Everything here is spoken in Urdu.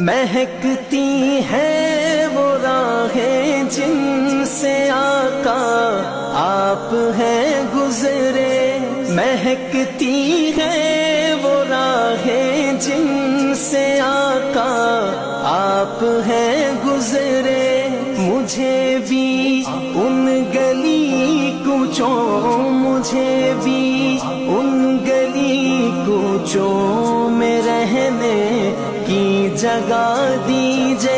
مہکتی ہیں وہ راہیں جن سے آقا آپ ہیں گزرے، مہکتی ہیں وہ راہیں جن سے آقا آپ ہیں گزرے، مجھے بھی ان گلی کوچوں، مجھے بھی ان گلی کوچوں میں رہنے کی جگہ دیجئے،